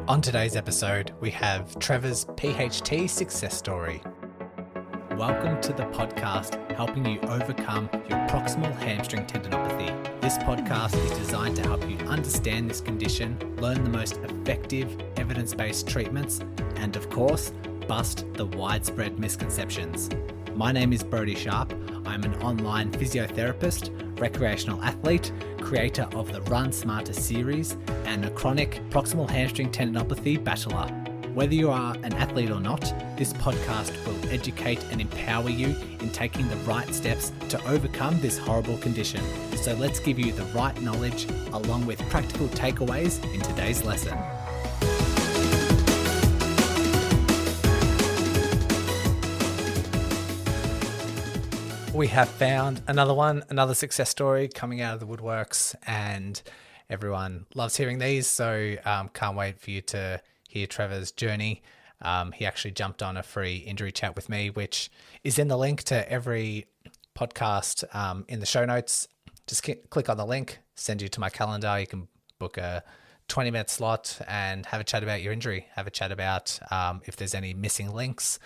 On today's episode, we have Trevor's PHT success story. Welcome to the podcast helping you overcome your proximal hamstring tendinopathy. This podcast is designed to help you understand this condition, learn the most effective evidence-based treatments, and of course, bust the widespread misconceptions. My name is Brodie Sharpe. I'm an online physiotherapist, recreational athlete, creator of the Run Smarter series, and a chronic proximal hamstring tendinopathy battler. Whether you are an athlete or not, this podcast will educate and empower you in taking the right steps to overcome this horrible condition. So let's give you the right knowledge along with practical takeaways in today's lesson. We have found another success story coming out of the woodworks, and everyone loves hearing these. So can't wait for you to hear Trevor's journey. He actually jumped on a free injury chat with me, which is in the link to every podcast in the show notes. Just click on the link, send you to my calendar. You can book a 20-minute slot and have a chat about your injury. Have a chat about if there's any missing links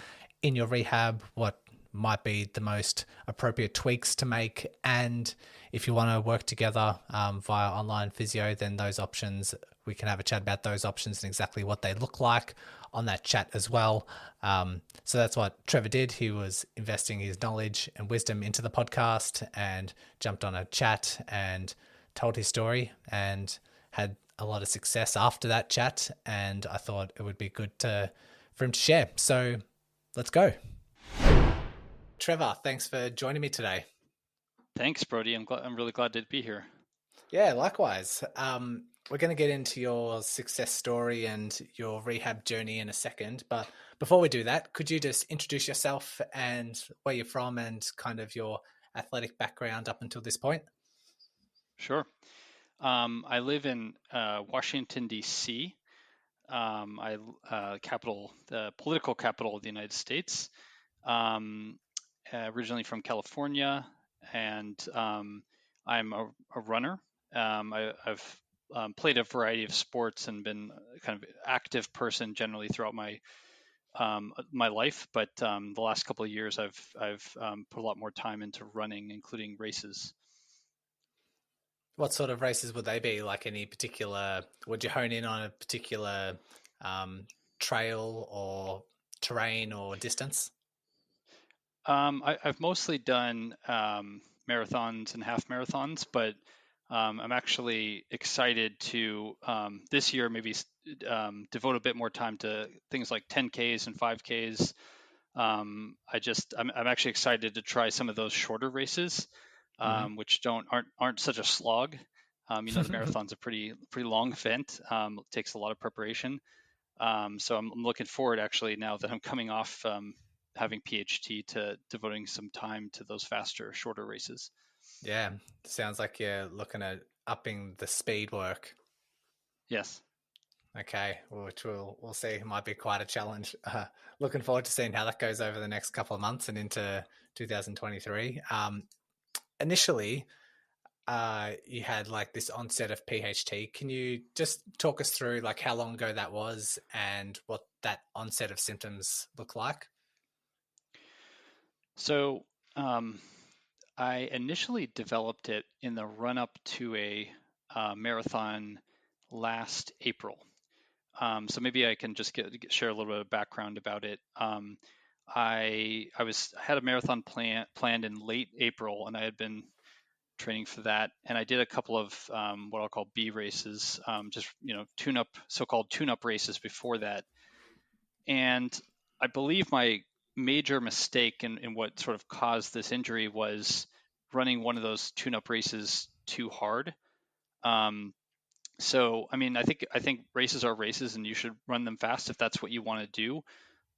in your rehab, what might be the most appropriate tweaks to make, and if you want to work together via online physio, then those options, we can have a chat about those options and exactly what they look like on that chat as well. So that's what Trevor did. He was investing his knowledge and wisdom into the podcast and jumped on a chat and told his story and had a lot of success after that chat, and I thought it would be good for him to share. So let's go. Trevor, thanks for joining me today. Thanks, Brodie. I'm really glad to be here. Yeah, likewise. We're going to get into your success story and your rehab journey in a second. But before we do that, could you just introduce yourself and where you're from and kind of your athletic background up until this point? Sure. I live in Washington, D.C., the political capital of the United States. Originally from California, and I'm a runner. I've played a variety of sports and been kind of active person generally throughout my life, but the last couple of years I've put a lot more time into running, including races. What sort of races would they be? Like any particular, would you hone in on a particular trail or terrain or distance? I've mostly done marathons and half marathons, but I'm actually excited to this year maybe devote a bit more time to things like 10Ks and 5Ks. I'm actually excited to try some of those shorter races, which aren't such a slog. The marathon's a pretty long event. It takes a lot of preparation. So I'm looking forward, actually, now that I'm coming off having PHT, to devoting some time to those faster, shorter races. Yeah, sounds like you're looking at upping the speed work. Yes. Okay, which we'll see. It might be quite a challenge. Looking forward to seeing how that goes over the next couple of months and into 2023. Initially, you had like this onset of PHT. Can you just talk us through like how long ago that was and what that onset of symptoms look like? So I initially developed it in the run-up to a marathon last April. So maybe I can just share a little bit of background about it. I had a marathon planned in late April, and I had been training for that, and I did a couple of what I'll call B races, so-called tune-up races before that. And I believe my major mistake in what sort of caused this injury was running one of those tune-up races too hard. So, I mean, I think races are races, and you should run them fast if that's what you want to do.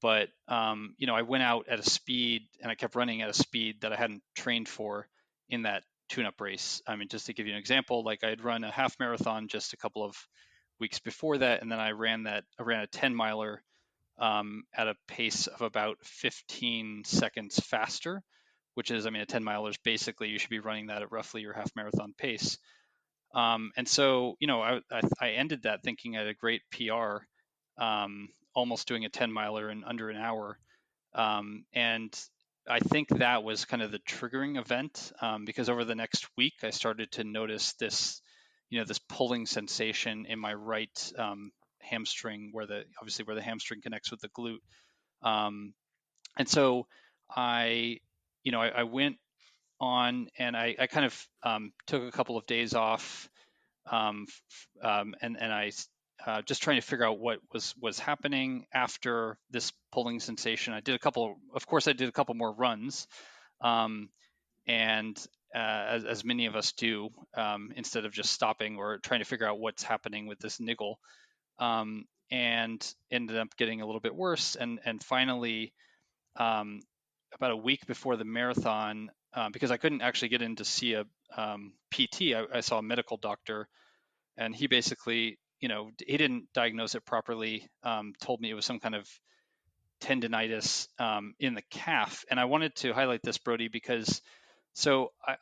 But I went out at a speed, and I kept running at a speed that I hadn't trained for in that tune-up race. I mean, just to give you an example, like I'd run a half marathon just a couple of weeks before that, and then I ran a 10 miler at a pace of about 15 seconds faster, which is, I mean, a 10 milers, basically you should be running that at roughly your half marathon pace. And so, I ended that thinking I had a great PR, almost doing a 10 miler in under an hour. And I think that was kind of the triggering event, because over the next week, I started to notice this, this pulling sensation in my right hamstring, obviously where the hamstring connects with the glute. And so I, I went on and I kind of took a couple of days off, and I just trying to figure out what was happening after this pulling sensation. Of course, I did a couple more runs, um, and as many of us do, instead of just stopping or trying to figure out what's happening with this niggle, and ended up getting a little bit worse, and finally, um, about a week before the marathon, because I couldn't actually get in to see a PT, I saw a medical doctor, and he basically, he didn't diagnose it properly. Told me it was some kind of tendinitis in the calf. And I wanted to highlight this, Brodie, because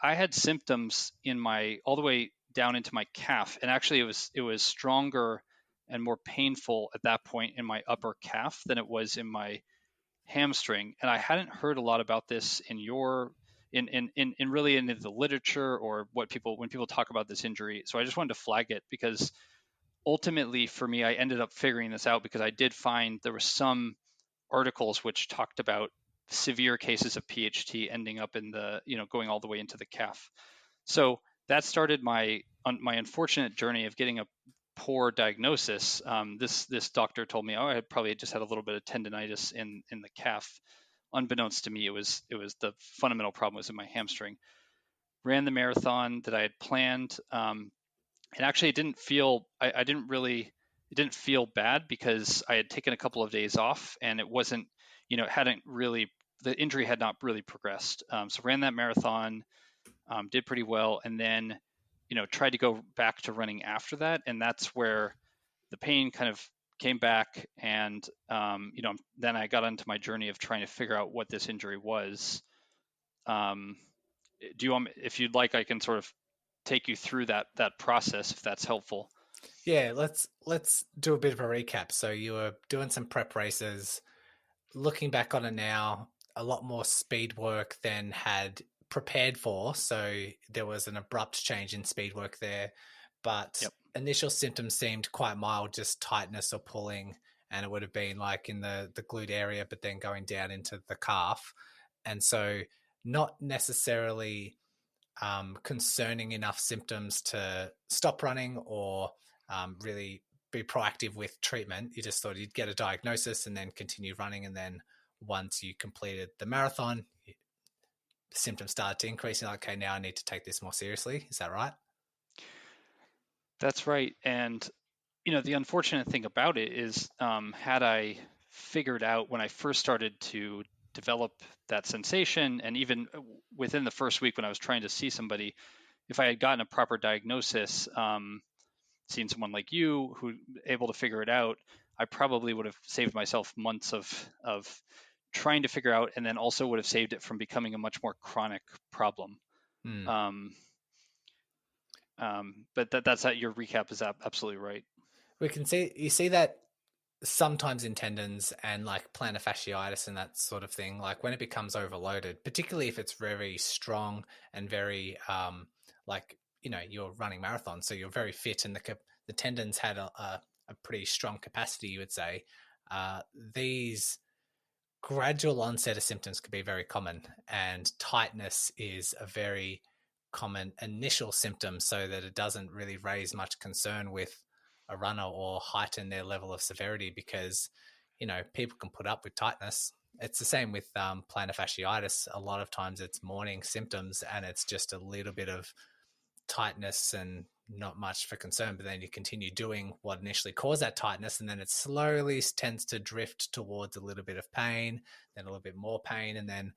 I had symptoms in my all the way down into my calf, and actually it was stronger and more painful at that point in my upper calf than it was in my hamstring. And I hadn't heard a lot about this in really in the literature or when people talk about this injury. So I just wanted to flag it because ultimately for me, I ended up figuring this out because I did find there were some articles which talked about severe cases of PHT ending up in going all the way into the calf. So that started my unfortunate journey of getting a poor diagnosis. This doctor told me, I had probably just had a little bit of tendinitis in the calf. Unbeknownst to me, it was the fundamental problem was in my hamstring. Ran the marathon that I had planned, and actually it didn't feel I didn't really it didn't feel bad because I had taken a couple of days off and it wasn't it hadn't really the injury had not really progressed. So ran that marathon, did pretty well, and then tried to go back to running after that, and that's where the pain kind of came back, and then I got onto my journey of trying to figure out what this injury was. Um, do you want if you'd like, I can sort of take you through that process if that's helpful. Yeah, let's do a bit of a recap. So you were doing some prep races. Looking back on it now, a lot more speed work than had prepared for. So there was an abrupt change in speed work there, but Yep. initial symptoms seemed quite mild, just tightness or pulling, and it would have been like in the glute area, but then going down into the calf. And so not necessarily concerning enough symptoms to stop running or really be proactive with treatment. You just thought you'd get a diagnosis and then continue running. And then once you completed the marathon, the symptoms started to increase. And like, okay, now I need to take this more seriously. Is that right? That's right. And the unfortunate thing about it is, had I figured out when I first started to develop that sensation, and even within the first week when I was trying to see somebody, if I had gotten a proper diagnosis, seen someone like you who able to figure it out, I probably would have saved myself months of trying to figure out, and then also would have saved it from becoming a much more chronic problem. Mm. Um, but that's your recap is absolutely right. We can see, you see that sometimes in tendons and like plantar fasciitis and that sort of thing, like when it becomes overloaded, particularly if it's very strong and very like you're running marathons, so you're very fit, and the tendons had a pretty strong capacity, you would say. These gradual onset of symptoms could be very common, and tightness is a very common initial symptom, so that it doesn't really raise much concern with a runner or heighten their level of severity, because people can put up with tightness. It's the same with plantar fasciitis. A lot of times it's morning symptoms and it's just a little bit of tightness and not much for concern, but then you continue doing what initially caused that tightness, and then it slowly tends to drift towards a little bit of pain, then a little bit more pain, and then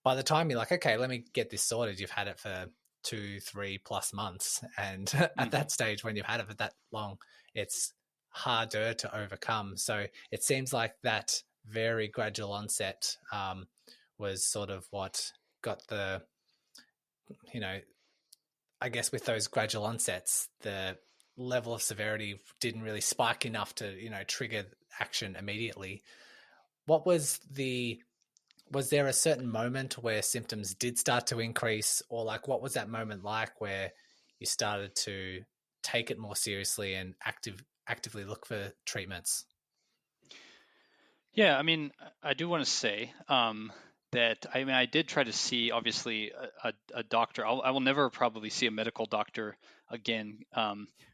by the time you're like, okay, let me get this sorted, you've had it for 2-3+ months, and at Mm-hmm. that stage, when you've had it for that long, it's harder to overcome. So it seems like that very gradual onset was sort of what got you know, I guess with those gradual onsets, the level of severity didn't really spike enough to, trigger action immediately. What was there a certain moment where symptoms did start to increase, or like what was that moment like where you started to take it more seriously and actively look for treatments? Yeah, I mean, I do want to say that I did try to see obviously a doctor. I will never probably see a medical doctor again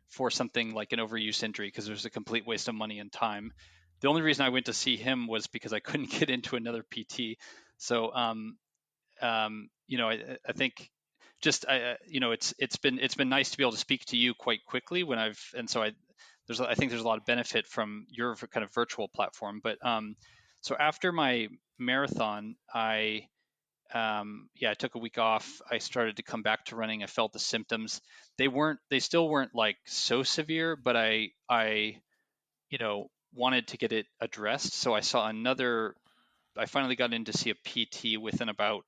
for something like an overuse injury because there's a complete waste of money and time. The only reason I went to see him was because I couldn't get into another PT. So I think just it's been nice to be able to speak to you quite quickly when I've and so I think there's a lot of benefit from your kind of virtual platform. But so after my marathon, I took a week off. I started to come back to running. I felt the symptoms. They still weren't like so severe, but I wanted to get it addressed. So I finally got in to see a PT within about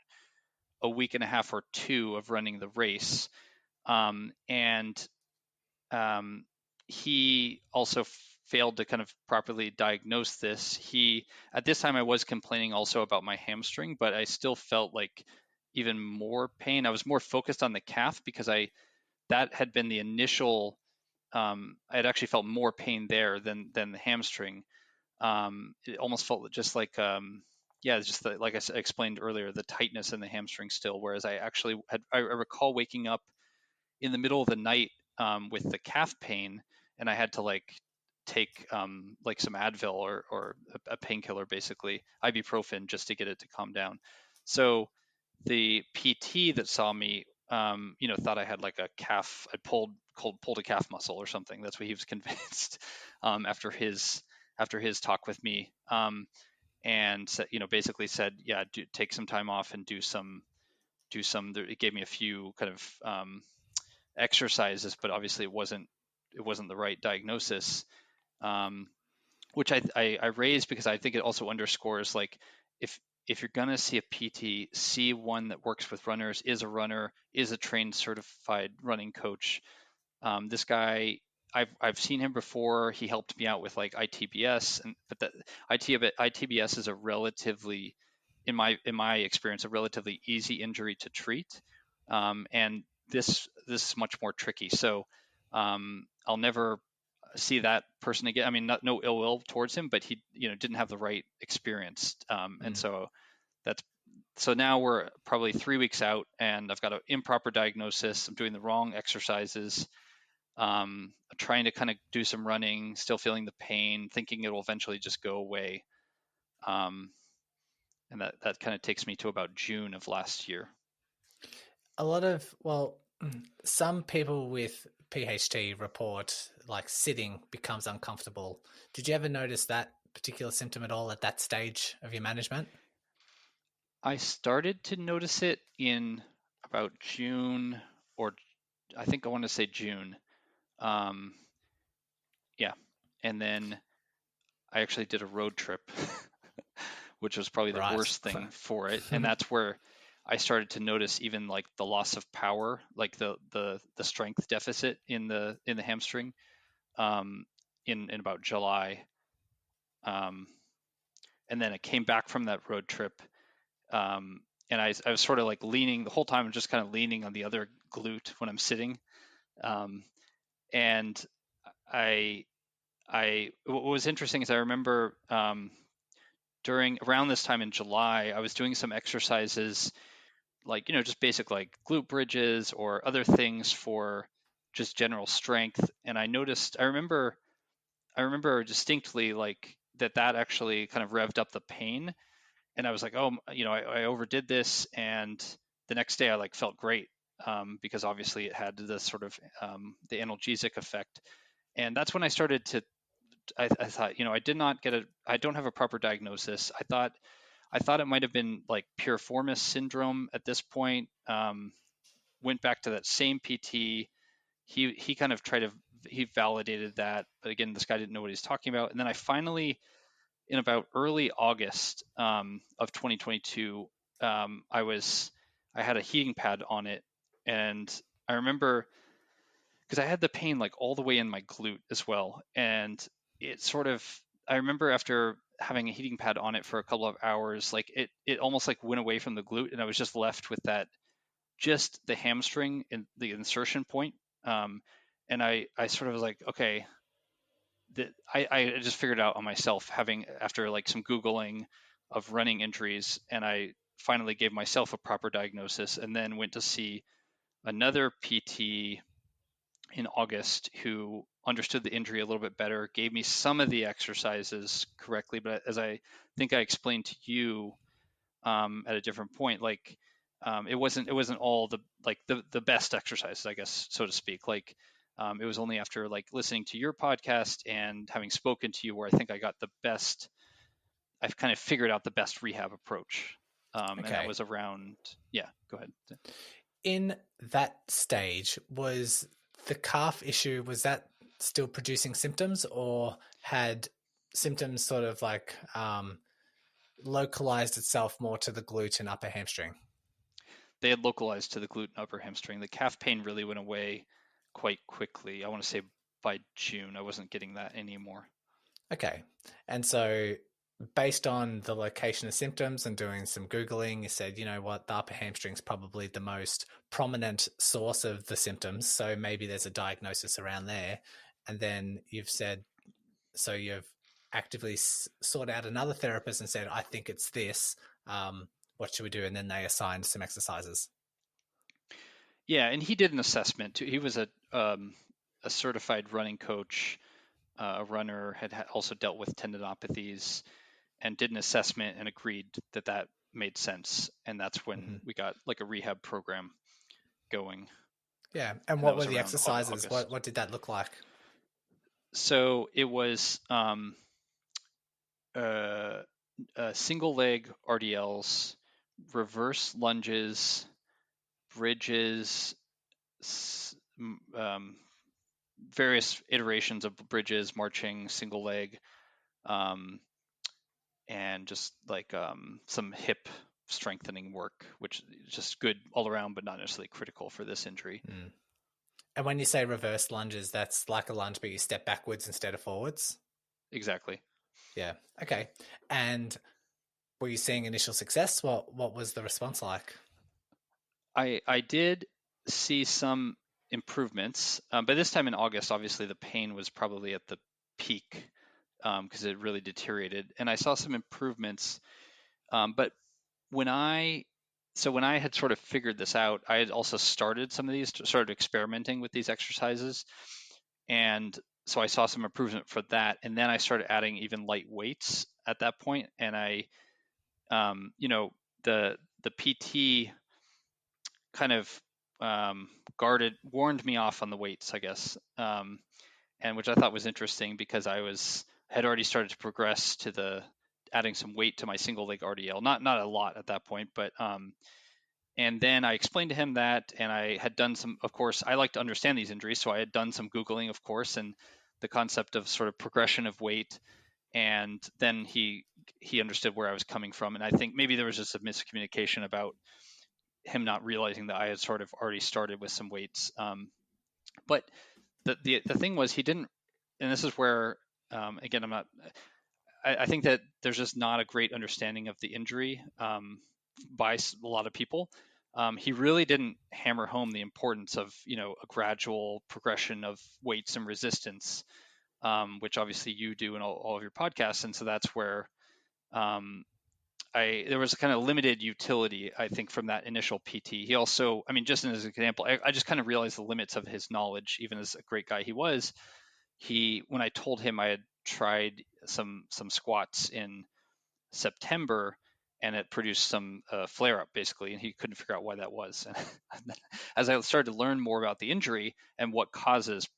a week and a half or two of running the race. And he also failed to kind of properly diagnose this. At this time, I was complaining also about my hamstring, but I still felt like even more pain. I was more focused on the calf because that had been the initial. I had actually felt more pain there than the hamstring. It almost felt just like yeah, just like I explained earlier, the tightness in the hamstring still. Whereas I recall waking up in the middle of the night with the calf pain, and I had to like take like some Advil or a painkiller, basically ibuprofen, just to get it to calm down. So the PT that saw me, thought I had like a calf. I pulled a calf muscle or something. That's what he was convinced after his talk with me. And basically said, yeah, take some time off and do some. It gave me a few kind of exercises, but obviously it wasn't the right diagnosis. Um, which I raised because I think it also underscores like if if you're gonna see a PT, see one that works with runners, is a runner, is a trained certified running coach. This guy, I've seen him before. He helped me out with like ITBS, but that ITBS is a relatively, in my experience, a relatively easy injury to treat, and this is much more tricky. So I'll never see that person again. I mean, no ill will towards him, but he didn't have the right experience, and Mm. that's so now we're probably 3 weeks out, and I've got an improper diagnosis. I'm doing the wrong exercises. Trying to kind of do some running, still feeling the pain, thinking it will eventually just go away. Um, and that kind of takes me to about June of last year. A lot of, well, some people with PHT report like sitting becomes uncomfortable. Did you ever notice that particular symptom at all at that stage of your management? I started to notice it in about June, or I think I want to say June. Um, yeah. And then I actually did a road trip, which was probably the Right. worst thing for it. And that's where I started to notice even like the loss of power, like the strength deficit in the hamstring, um, in about July. Um, and then I came back from that road trip, um, and I was sort of like leaning the whole time. I'm just kind of leaning on the other glute when I'm sitting, um, and I what was interesting is I remember during around this time in July, I was doing some exercises like just basic like glute bridges or other things for just general strength, and I remember distinctly like that actually kind of revved up the pain, and I was like, oh, I overdid this, and the next day I like felt great, because obviously it had the sort of the analgesic effect, and that's when I started to. I thought, I don't have a proper diagnosis. I thought it might have been like piriformis syndrome at this point. Went back to that same PT. He kind of he validated that, but again, this guy didn't know what he's talking about. And then I finally, in about early August of 2022, I had a heating pad on it, and I remember because I had the pain like all the way in my glute as well. And it sort of, I remember after having a heating pad on it for a couple of hours, like it almost like went away from the glute, and I was just left with that, just the hamstring and the insertion point. Um, and I sort of was like, okay, I just figured out on myself, having after like some Googling of running injuries, and I finally gave myself a proper diagnosis, and then went to see another PT in August who understood the injury a little bit better, gave me some of the exercises correctly. But as I think I explained to you at a different point, like it wasn't all the best exercises, I guess, so to speak. Like it was only after like listening to your podcast and having spoken to you where I think I got the best. I've kind of figured out the best rehab approach, and that Okay. was around. Yeah, go ahead. In that stage, was the calf issue, was that still producing symptoms, or had symptoms sort of like localized itself more to the glute and upper hamstring? They had localized to the glute and upper hamstring. The calf pain really went away quite quickly. I want to say by June, I wasn't getting that anymore. Okay. And so, based on the location of symptoms and doing some Googling, you said, you know what, the upper hamstring's probably the most prominent source of the symptoms. So maybe there's a diagnosis around there. And then you've said, so you've actively sought out another therapist and said, I think it's this. What should we do? And then they assigned some exercises. Yeah, and he did an assessment too. He was a certified running coach, a runner, had also dealt with tendinopathies, and did an assessment and agreed that that made sense. And that's when Mm-hmm. we got like a rehab program going, Yeah. And and that what was were the around exercises? What, August. what did that look like? So it was uh, single leg RDLs, reverse lunges, bridges, um, various iterations of bridges, marching, single leg, um, and just like some hip strengthening work, which is just good all around, but not necessarily critical for this injury. Mm. And when you say reverse lunges, that's like a lunge, but you step backwards instead of forwards. Exactly. Yeah. Okay. And were you seeing initial success? What was the response like? I did see some improvements, but this time in August, obviously the pain was probably at the peak because it really deteriorated, and I saw some improvements. But when I when I had sort of figured this out, I had also started some of these, started experimenting with these exercises, and so I saw some improvement for that, and then I started adding even light weights at that point, and I, you know, the PT kind of warned me off on the weights, I guess, and which I thought was interesting because had already started to progress to the adding some weight to my single leg RDL, not a lot at that point, but and then I explained to him that, and I had done some, of course, I like to understand these injuries, so I had done some Googling, of course, and the concept of sort of progression of weight. And then he understood where I was coming from. And I think maybe there was just a miscommunication about him not realizing that I had sort of already started with some weights. But the thing was, he didn't, and this is where, again, I think that there's just not a great understanding of the injury by a lot of people. He really didn't hammer home the importance of, a gradual progression of weights and resistance, which obviously you do in all of your podcasts. And so that's where um, there was a kind of limited utility, I think, from that initial PT. He also, I mean, just as an example, I just kind of realized the limits of his knowledge, even as a great guy he was. When I told him I had tried some squats in September, and it produced some flare up basically, and he couldn't figure out why that was. And as I started to learn more about the injury and what causes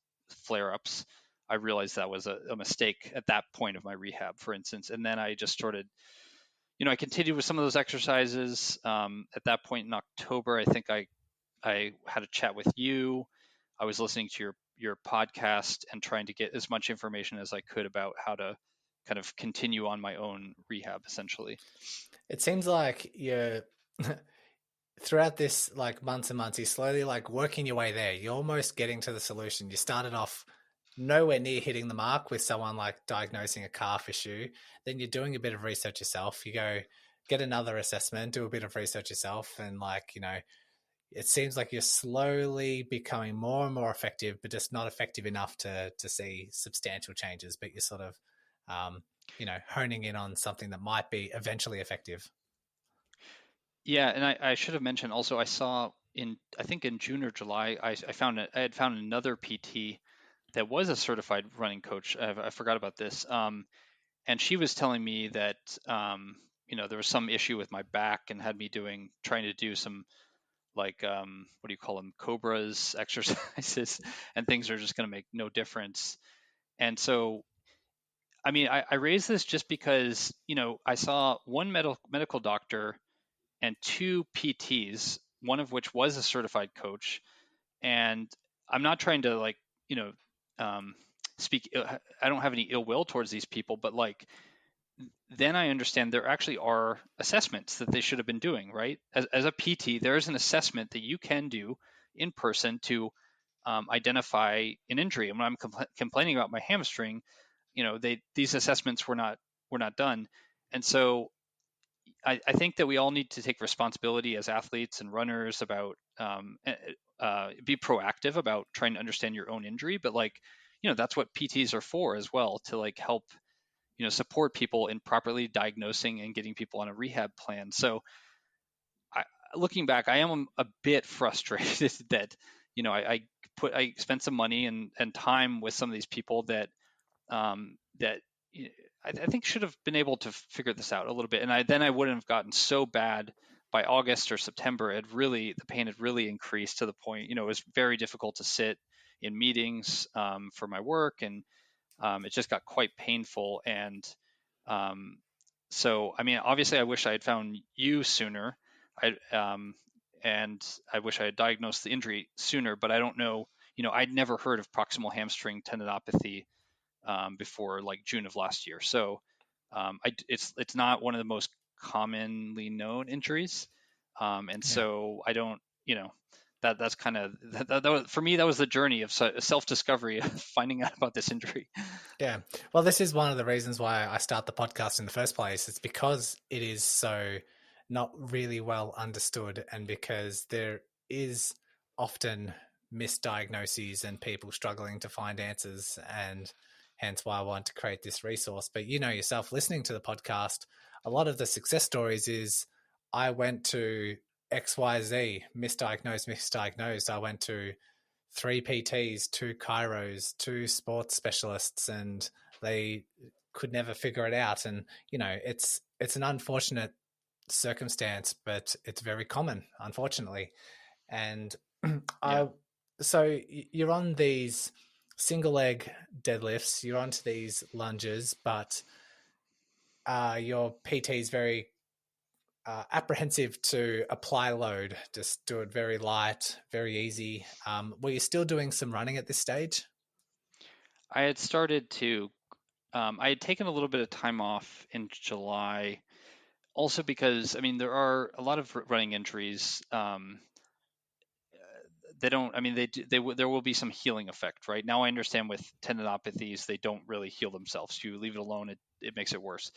flare ups, I realized that was a mistake at that point of my rehab, for instance. And then I just started, I continued with some of those exercises. At that point in October, I think I had a chat with you. I was listening to your podcast and trying to get as much information as I could about how to kind of continue on my own rehab, essentially. It seems like throughout this like months and months, you're slowly like working your way there. You're almost getting to the solution. You started off nowhere near hitting the mark with someone like diagnosing a calf issue. Then you're doing a bit of research yourself. You go get another assessment, do a bit of research yourself, and like, it seems like you're slowly becoming more and more effective, but just not effective enough to see substantial changes. But you're sort of, um, honing in on something that might be eventually effective. Yeah, and I should have mentioned also I saw in I think in June or July I had found another PT that was a certified running coach. I forgot about this. And she was telling me that there was some issue with my back and had me trying to do some like what do you call them, cobras exercises, and things are just going to make no difference. And so I mean I raised this just because I saw one medical doctor and two PTs, one of which was a certified coach. And I'm not trying to like, you know, um, speak. I don't have any ill will towards these people, but like, then I understand there actually are assessments that they should have been doing, right? As a PT, there is an assessment that you can do in person to identify an injury. And when I'm complaining about my hamstring, these assessments were not done. And so I think that we all need to take responsibility as athletes and runners about be proactive about trying to understand your own injury. But like, that's what PTs are for as well, to like help, support people in properly diagnosing and getting people on a rehab plan. So I, looking back, I am a bit frustrated that, I spent some money and time with some of these people that I think should have been able to figure this out a little bit. And I wouldn't have gotten so bad by August or September. The pain had really increased to the point, it was very difficult to sit in meetings for my work, and it just got quite painful. And um, so, I mean, obviously, I wish I had found you sooner. And I wish I had diagnosed the injury sooner, but I don't know. I'd never heard of proximal hamstring tendinopathy before like June of last year. So it's not one of the most commonly known injuries, and Yeah. so I don't, that's kind of that was, for me, that was the journey of self discovery, finding out about this injury. Yeah. Well, this is one of the reasons why I start the podcast in the first place. It's because it is so not really well understood, and because there is often misdiagnoses and people struggling to find answers, and hence why I want to create this resource. But yourself, listening to the podcast, a lot of the success stories is I went to XYZ, misdiagnosed. I went to three PTs, two chiros, two sports specialists, and they could never figure it out. And it's an unfortunate circumstance, but it's very common, unfortunately. And Yeah. I, so you're on these single leg deadlifts, you're onto these lunges, but your PT is very apprehensive to apply load. Just do it very light, very easy. Were you still doing some running at this stage? I had started to, I had taken a little bit of time off in July, also because, I mean, there are a lot of running injuries. They don't, I mean, there will be some healing effect, right? Now I understand with tendinopathies, they don't really heal themselves. You leave it alone, it makes it worse.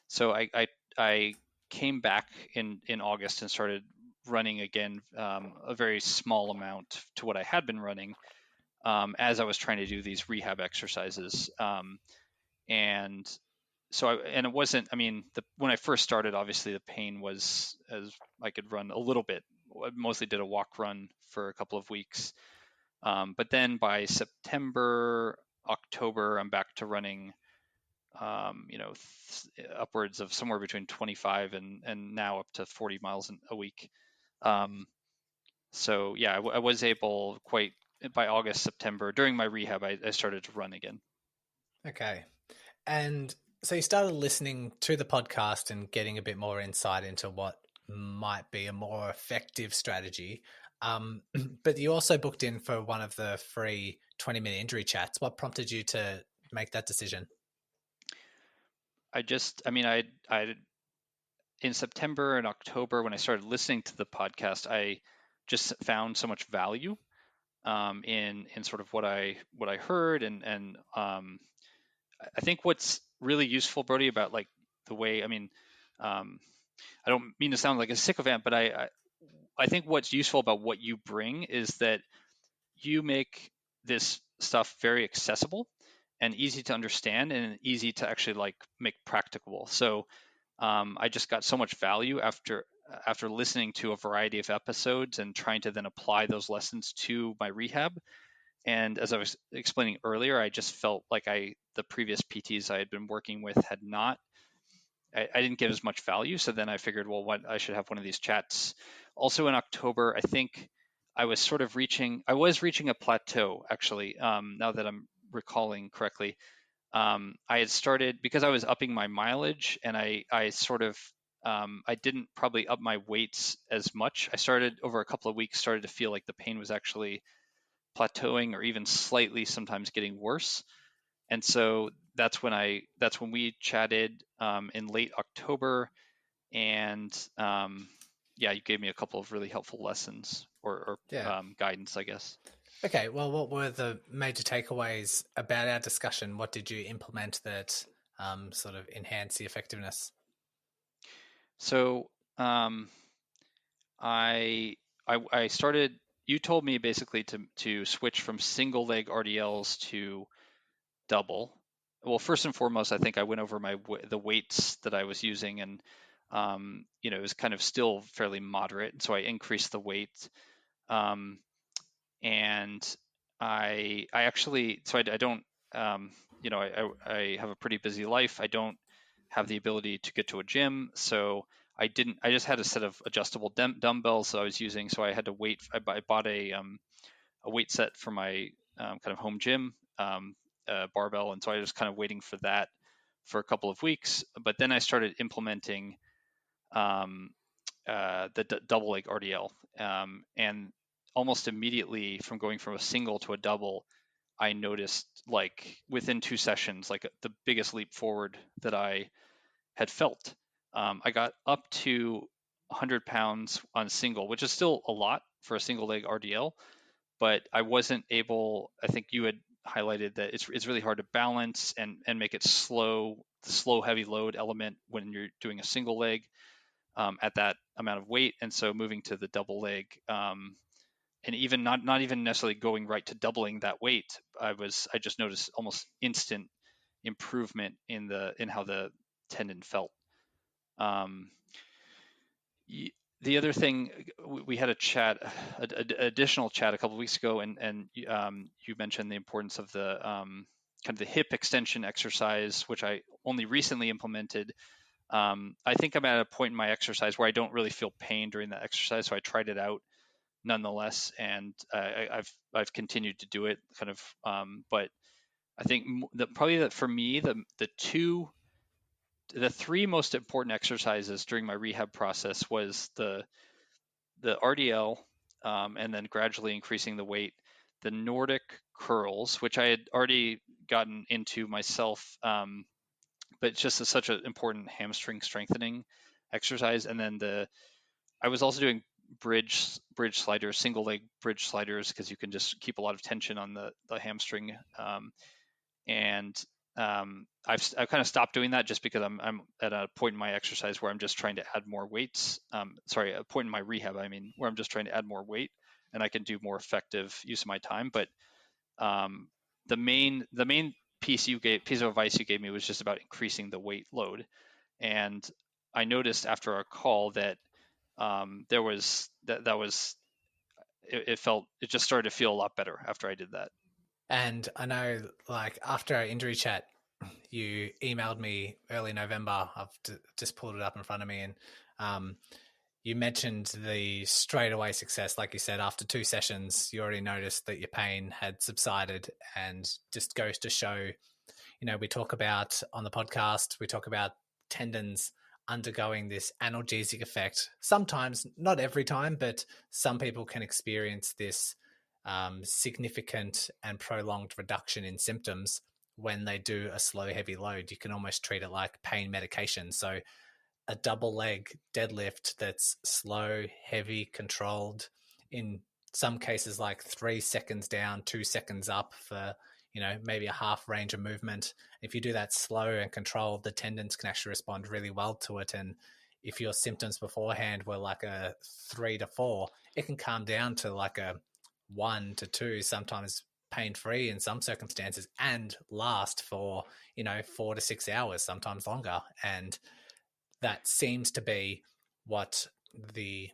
So I came back in August and started running again, a very small amount to what I had been running, as I was trying to do these rehab exercises. And and it wasn't, I mean, when I first started, obviously the pain was, as I could run a little bit. I mostly did a walk run for a couple of weeks. But then by September, October, I'm back to running, upwards of somewhere between 25 and now up to 40 miles a week. Um, so yeah, I was able quite by August, September, during my rehab, I started to run again. Okay. And so you started listening to the podcast and getting a bit more insight into what might be a more effective strategy. But you also booked in for one of the free 20-minute injury chats. What prompted you to make that decision? I just, I mean, I in September and October, when I started listening to the podcast, I just found so much value in sort of what I heard, and I think what's really useful, Brodie, about like the way, I mean, um, I don't mean to sound like a sycophant, but I think what's useful about what you bring is that you make this stuff very accessible and easy to understand and easy to actually like make practicable. So I just got so much value after listening to a variety of episodes and trying to then apply those lessons to my rehab. And as I was explaining earlier, I just felt like the previous PTs I had been working with had not I didn't get as much value. So then I figured, well, what I should have one of these chats. Also in October, I think I was reaching a plateau actually. Now that I'm recalling correctly, I had started because I was upping my mileage, and I didn't probably up my weights as much. I started over a couple of weeks, started to feel like the pain was actually plateauing or even slightly sometimes getting worse. And so that's when we chatted in late October, and yeah, you gave me a couple of really helpful lessons or Yeah. guidance, I guess. Okay. Well, what were the major takeaways about our discussion? What did you implement that sort of enhanced the effectiveness? So um, I started. You told me basically to switch from single leg RDLs to double. Well, first and foremost, I think I went over the weights that I was using, and it was kind of still fairly moderate, so I increased the weight. Um, and I actually I don't I have a pretty busy life. I don't have the ability to get to a gym, so I just had a set of adjustable dumbbells that I was using, so I had to wait. I bought a weight set for my kind of home gym, barbell, and so I was kind of waiting for that for a couple of weeks. But then I started implementing um, the double leg RDL, and almost immediately from going from a single to a double, I noticed like within 2 sessions, like the biggest leap forward that I had felt. I got up to 100 pounds on single, which is still a lot for a single leg RDL, but I wasn't able. I think you had highlighted that it's really hard to balance and make it slow heavy load element when you're doing a single leg at that amount of weight. And so moving to the double leg, and even not even necessarily going right to doubling that weight, I just noticed almost instant improvement in how the tendon felt. Um, the other thing, we had a chat, additional chat a couple of weeks ago, and you mentioned the importance of the kind of the hip extension exercise, which I only recently implemented. I think I'm at a point in my exercise where I don't really feel pain during that exercise, so I tried it out nonetheless, and I've continued to do it, kind of. But I think probably that for me, the three most important exercises during my rehab process was the RDL, and then gradually increasing the weight, the Nordic curls, which I had already gotten into myself, but it's just such an important hamstring strengthening exercise. And then I was also doing bridge sliders, single leg bridge sliders, because you can just keep a lot of tension on the hamstring. And I've kind of stopped doing that just because I'm at a point in my exercise where I'm just trying to add more weights. Sorry, a point in my rehab, I mean, where I'm just trying to add more weight, and I can do more effective use of my time. But um, the main piece of advice you gave me was just about increasing the weight load. And I noticed after our call that there was that was it just started to feel a lot better after I did that. And I know, like, after our injury chat, you emailed me early November. I've just pulled it up in front of me, and um, you mentioned the straightaway success. Like you said, after 2 sessions, you already noticed that your pain had subsided, and just goes to show, we talk about on the podcast, we talk about tendons undergoing this analgesic effect. Sometimes, not every time, but some people can experience this significant and prolonged reduction in symptoms when they do a slow, heavy load. You can almost treat it like pain medication. So a double leg deadlift that's slow, heavy, controlled, in some cases like 3 seconds down, 2 seconds up for, maybe a half range of movement. If you do that slow and controlled, the tendons can actually respond really well to it. And if your symptoms beforehand were like a 3 to 4, it can calm down to like a 1 to 2, sometimes pain free in some circumstances, and last for 4 to 6 hours, sometimes longer. And that seems to be what the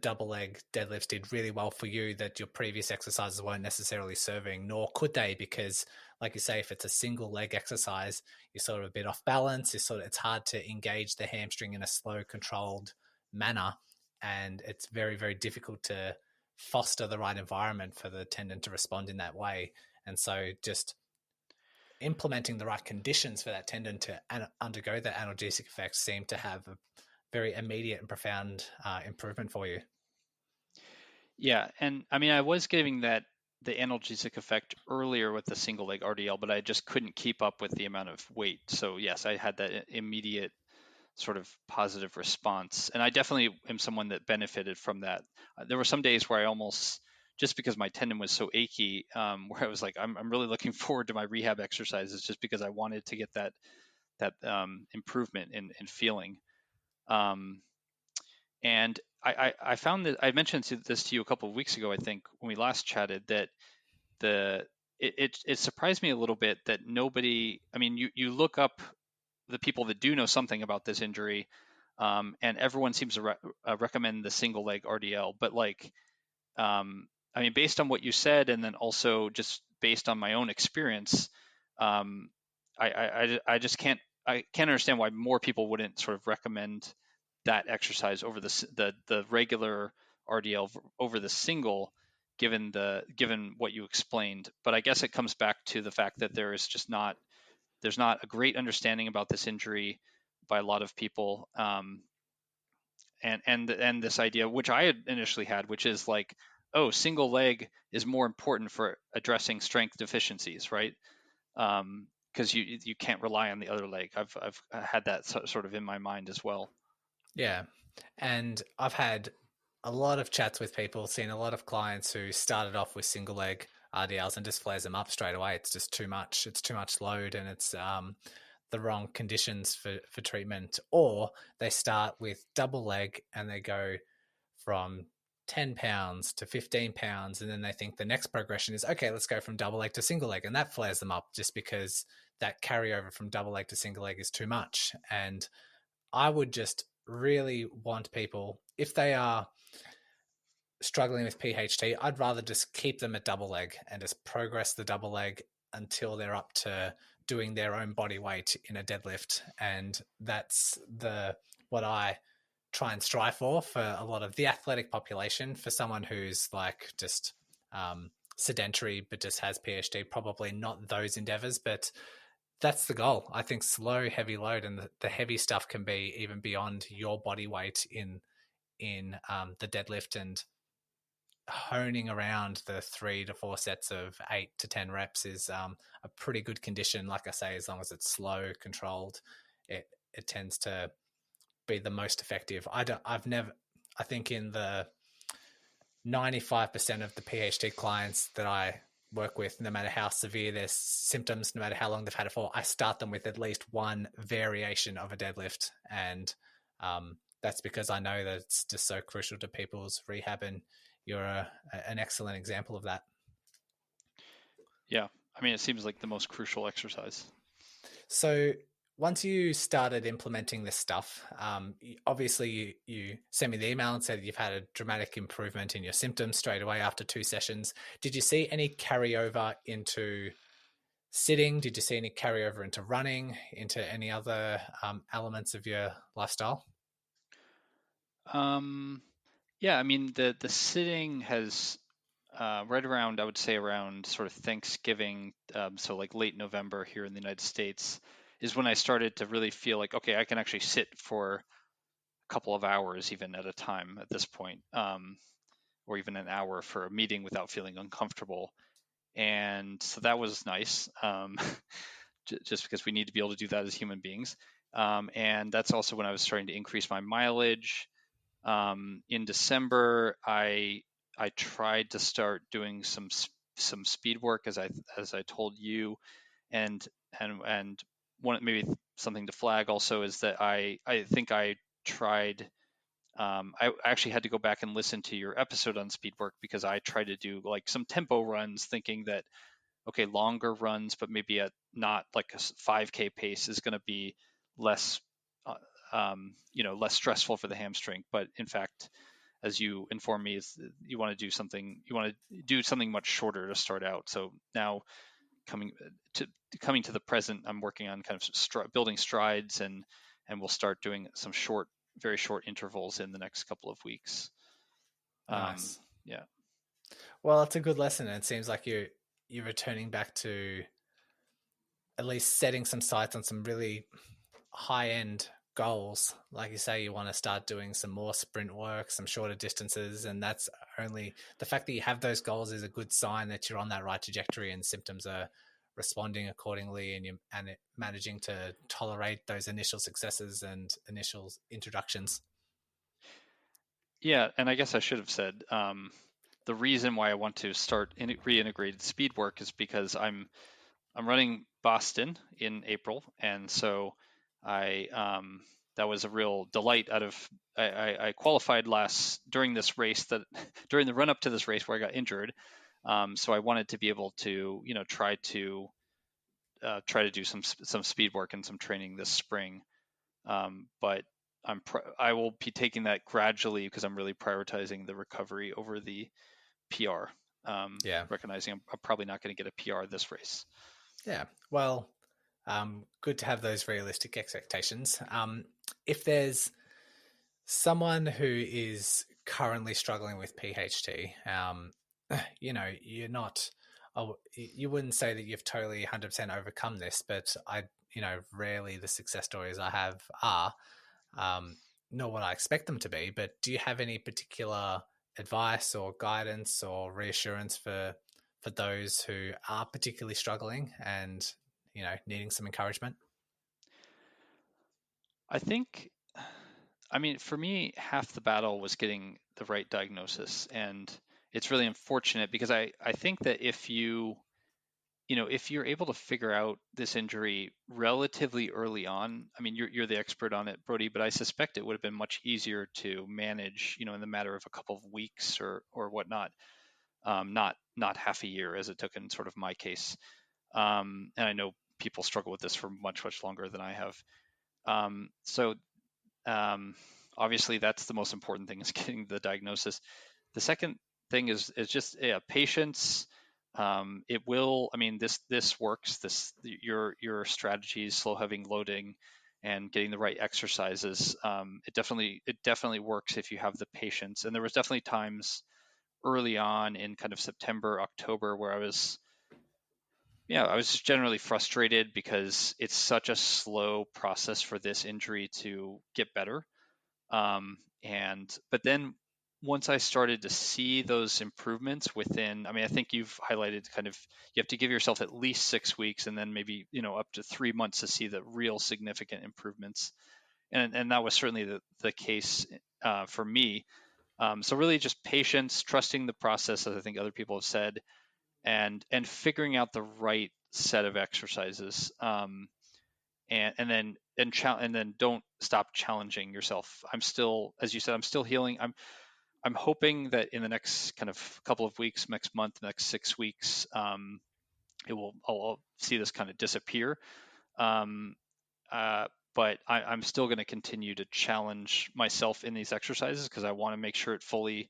double leg deadlifts did really well for you, that your previous exercises weren't necessarily serving, nor could they, because like you say, if it's a single leg exercise, you're sort of a bit off balance. It's hard to engage the hamstring in a slow, controlled manner, and it's very, very difficult to foster the right environment for the tendon to respond in that way. And so just implementing the right conditions for that tendon to undergo that analgesic effect seem to have a very immediate and profound improvement for you. Yeah, and I mean, I was getting the analgesic effect earlier with the single leg RDL, but I just couldn't keep up with the amount of weight. So yes, I had that immediate sort of positive response, and I definitely am someone that benefited from that. There were some days where I almost, just because my tendon was so achy, where I was like, I'm really looking forward to my rehab exercises, just because I wanted to get that improvement in feeling. Um, and I found that I mentioned this to you a couple of weeks ago, I think, when we last chatted, that it surprised me a little bit that nobody, I mean, you look up the people that do know something about this injury, and everyone seems to recommend the single leg RDL. But like, I mean, based on what you said, and then also just based on my own experience, um, I just can't understand why more people wouldn't sort of recommend that exercise over the regular RDL over the single, given what you explained. But I guess it comes back to the fact that there's not a great understanding about this injury by a lot of people, and this idea, which I had initially had, which is like, oh, single leg is more important for addressing strength deficiencies, right? Because you can't rely on the other leg. I've had that sort of in my mind as well. Yeah. And I've had a lot of chats with people, seen a lot of clients who started off with single leg RDLs and just flares them up straight away. It's just too much. It's too much load, and it's the wrong conditions for treatment. Or they start with double leg and they go from 10 pounds to 15 pounds. And then they think the next progression is, okay, let's go from double leg to single leg. And that flares them up just because that carryover from double leg to single leg is too much. And I would just really want people, if they are struggling with PHT, I'd rather just keep them at double leg and just progress the double leg until they're up to doing their own body weight in a deadlift. And that's what I try and strive for a lot of the athletic population. For someone who's like just sedentary but just has PHT, probably not those endeavors, but that's the goal. I think slow, heavy load, and the heavy stuff can be even beyond your body weight in the deadlift, and honing around the 3 to 4 sets of 8 to 10 reps is a pretty good condition. Like I say, as long as it's slow, controlled, it tends to be the most effective. I think in the 95% of the PHT clients that I work with, no matter how severe their symptoms, no matter how long they've had it for, I start them with at least one variation of a deadlift. And that's because I know that it's just so crucial to people's rehab, and you're an excellent example of that. Yeah, I mean, it seems like the most crucial exercise. So once you started implementing this stuff, obviously you sent me the email and said you've had a dramatic improvement in your symptoms straight away after 2 sessions. Did you see any carryover into sitting? Did you see any carryover into running, into any other elements of your lifestyle? Yeah, I mean, the sitting has right around, I would say around sort of Thanksgiving, so like late November here in the United States, is when I started to really feel like, okay, I can actually sit for a couple of hours even at a time at this point, or even an hour for a meeting without feeling uncomfortable. And so that was nice, just because we need to be able to do that as human beings. And that's also when I was starting to increase my mileage. In December, I tried to start doing some speed work, as I told you, and and one maybe something to flag also is that I think I tried. I actually had to go back and listen to your episode on speed work because I tried to do like some tempo runs, thinking that okay, longer runs, but maybe at not like a 5K pace is going to be less, uh, less stressful for the hamstring. But in fact, as you inform me, is you want to do something, you want to do something much shorter to start out. So now coming to coming to the present, I'm working on kind of building strides, and we'll start doing some very short intervals in the next couple of weeks. Um, Nice. yeah. Well, it's a good lesson, and it seems like you're returning back to at least setting some sights on some really high end goals. Like you say, you want to start doing some more sprint work, some shorter distances, and that's only the fact that you have those goals is a good sign that you're on that right trajectory and symptoms are responding accordingly, and managing to tolerate those initial successes and initial introductions. Yeah, and I guess I should have said the reason why I want to start reintegrated speed work is because I'm running Boston in April, and so I that was a real delight. I qualified last during this race that during the run up to this race where I got injured, so I wanted to be able to try to do some speed work and some training this spring, but I will be taking that gradually because I'm really prioritizing the recovery over the PR, Yeah. recognizing I'm probably not going to get a PR this race. Yeah. Well, good to have those realistic expectations. If there's someone who is currently struggling with PHT, you're not, oh, you wouldn't say that you've totally 100% overcome this, but rarely the success stories I have are, um, not what I expect them to be. But do you have any particular advice or guidance or reassurance for those who are particularly struggling and, needing some encouragement? I think, I mean, for me, half the battle was getting the right diagnosis. And it's really unfortunate because I think that if you're able to figure out this injury relatively early on, I mean, you're the expert on it, Brodie, but I suspect it would have been much easier to manage, in the matter of a couple of weeks or whatnot, not half a year as it took in sort of my case. And I know people struggle with this for much, much longer than I have. So um, obviously, that's the most important thing is getting the diagnosis. The second thing is just patience. It will. I mean, this works. Your strategies, slow, heavy loading, and getting the right exercises. It definitely works if you have the patience. And there was definitely times early on in kind of September, October where I was just generally frustrated because it's such a slow process for this injury to get better. But then once I started to see those improvements within, I mean, I think you've highlighted kind of you have to give yourself at least 6 weeks and then maybe up to 3 months to see the real significant improvements, and that was certainly the case for me. So really, just patience, trusting the process, as I think other people have said, and figuring out the right set of exercises. And then don't stop challenging yourself. I'm still, as you said, I'm still healing. I'm hoping that in the next kind of couple of weeks, next month, next 6 weeks, I'll see this kind of disappear. Um, uh, but I'm still going to continue to challenge myself in these exercises because I want to make sure it fully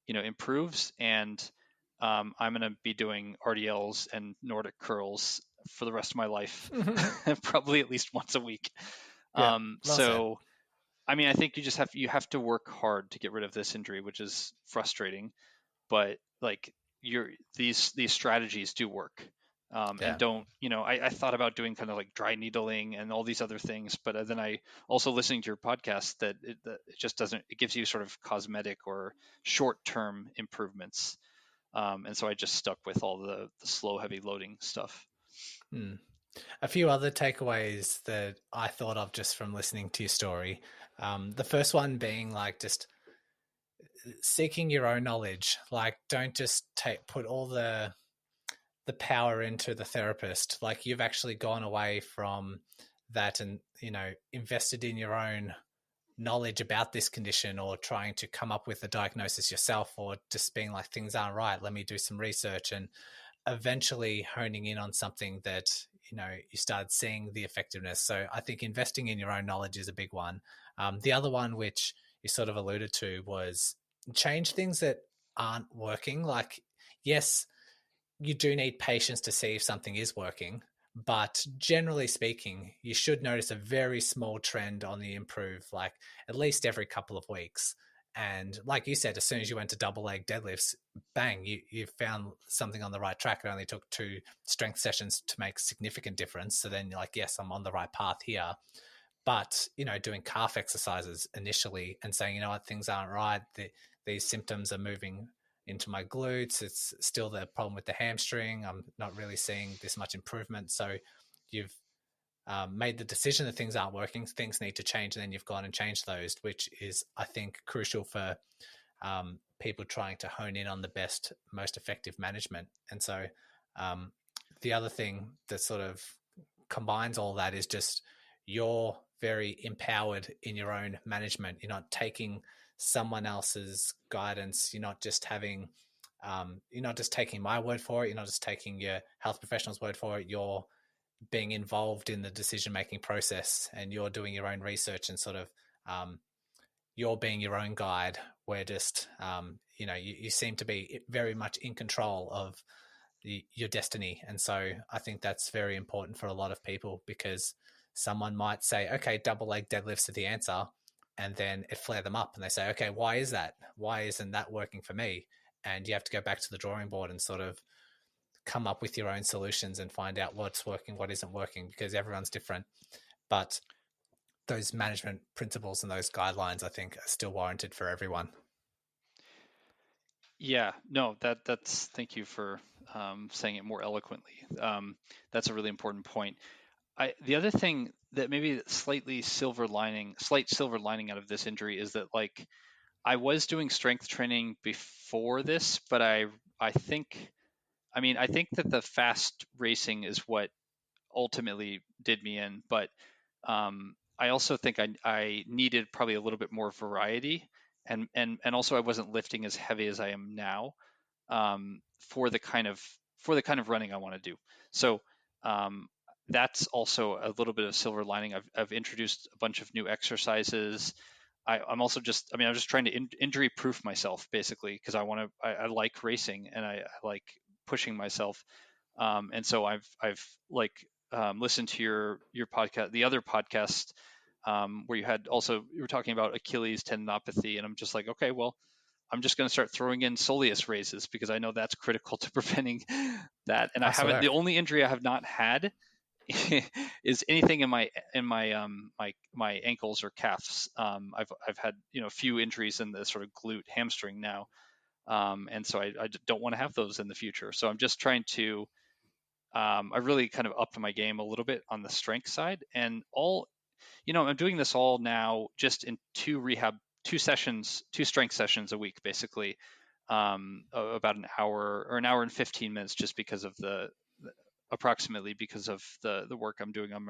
improves. And I'm going to be doing RDLs and Nordic curls for the rest of my life, probably at least once a week. Yeah, well said. So I mean, I think you have to work hard to get rid of this injury, which is frustrating. But like these strategies do work. And Yeah. don't I thought about doing kind of like dry needling and all these other things, but then I also listening to your podcast that it just doesn't. It gives you sort of cosmetic or short-term improvements, and so I just stuck with all the slow, heavy loading stuff. Hmm. A few other takeaways that I thought of just from listening to your story. The first one being like just seeking your own knowledge. Like, don't just put all the power into the therapist. Like, you've actually gone away from that and invested in your own knowledge about this condition, or trying to come up with a diagnosis yourself, or just being like, things aren't right, let me do some research, and eventually honing in on something that you started seeing the effectiveness. So I think investing in your own knowledge is a big one. The other one, which you sort of alluded to, was change things that aren't working. Like, yes, you do need patience to see if something is working, but generally speaking, you should notice a very small trend on the improve, like at least every couple of weeks. And like you said, as soon as you went to double leg deadlifts, bang, you found something on the right track. It only took 2 strength sessions to make a significant difference. So then you're like, yes, I'm on the right path here. But doing calf exercises initially and saying, you know what, things aren't right, these symptoms are moving into my glutes, it's still the problem with the hamstring, I'm not really seeing this much improvement. So you've made the decision that things aren't working, things need to change, and then you've gone and changed those, which is, I think, crucial for people trying to hone in on the best, most effective management. And so um, the other thing that sort of combines all that is just you're very empowered in your own management. You're not taking someone else's guidance. You're not just taking my word for it. You're not just taking your health professional's word for it. You're being involved in the decision-making process, and you're doing your own research, and sort of you're being your own guide. Where just you seem to be very much in control of your destiny. And so I think that's very important for a lot of people, because someone might say, okay, double leg deadlifts are the answer, and then it flare them up and they say, okay, why is that? Why isn't that working for me? And you have to go back to the drawing board and sort of come up with your own solutions and find out what's working, what isn't working, because everyone's different. But those management principles and those guidelines, I think, are still warranted for everyone. Yeah, no, that's thank you for saying it more eloquently. That's a really important point. The other thing that maybe slight silver lining out of this injury is that, like, I was doing strength training before this, but I think, I mean, I think that the fast racing is what ultimately did me in, but I also think I needed probably a little bit more variety, and also I wasn't lifting as heavy as I am now, for the kind of running I want to do. So that's also a little bit of silver lining. I've introduced a bunch of new exercises. I'm also just, I mean, I'm just trying to injury proof myself, basically, because I like racing, and I like pushing myself. And so I've like listened to your podcast, the other podcast, where you were talking about Achilles tendinopathy, and I'm just like, okay, well, I'm just going to start throwing in soleus raises, because I know that's critical to preventing that. And I Nice haven't, the work. only injury I have not had is anything in my ankles or calves. I've had, a few injuries in the sort of glute hamstring now. And so I don't want to have those in the future. So I'm just trying to, I really kind of upped my game a little bit on the strength side, and I'm doing this all now just in two strength sessions a week, basically, about an hour or an hour and 15 minutes, just because of approximately because of the work I'm doing on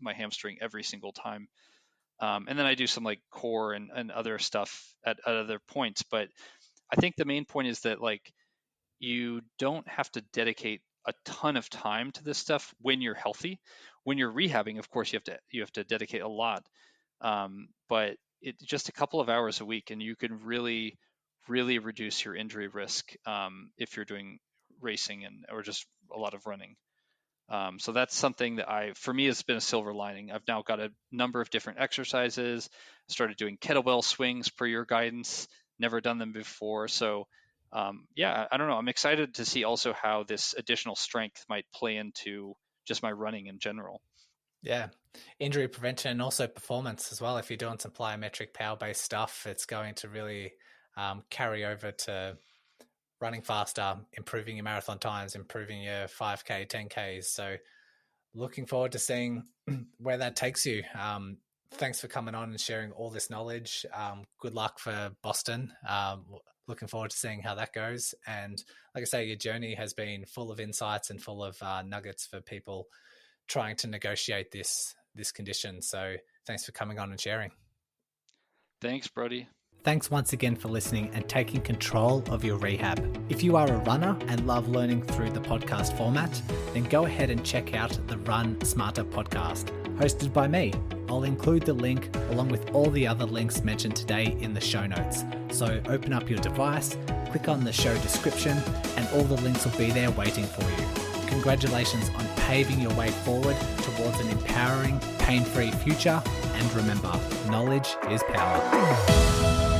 my hamstring every single time. And then I do some like core and other stuff at other points. But I think the main point is that, like, you don't have to dedicate a ton of time to this stuff when you're healthy. When you're rehabbing, of course, you have to dedicate a lot. But it just a couple of hours a week, and you can really, really reduce your injury risk, if you're doing racing or just a lot of running. So that's something that for me, has been a silver lining. I've now got a number of different exercises. Started doing kettlebell swings per your guidance. Never done them before. So, yeah, I don't know. I'm excited to see also how this additional strength might play into just my running in general. Yeah. Injury prevention and also performance as well. If you're doing some plyometric power based stuff, it's going to really carry over to running faster, improving your marathon times, improving your 5K, 10Ks. So looking forward to seeing where that takes you. Thanks for coming on and sharing all this knowledge. Good luck for Boston. Looking forward to seeing how that goes. And like I say, your journey has been full of insights and full of nuggets for people trying to negotiate this condition. So thanks for coming on and sharing. Thanks, Brodie. Thanks once again for listening and taking control of your rehab. If you are a runner and love learning through the podcast format, then go ahead and check out the Run Smarter podcast, hosted by me. I'll include the link along with all the other links mentioned today in the show notes. So open up your device, click on the show description, and all the links will be there waiting for you. Congratulations on paving your way forward towards an empowering, pain-free future. And remember, knowledge is power.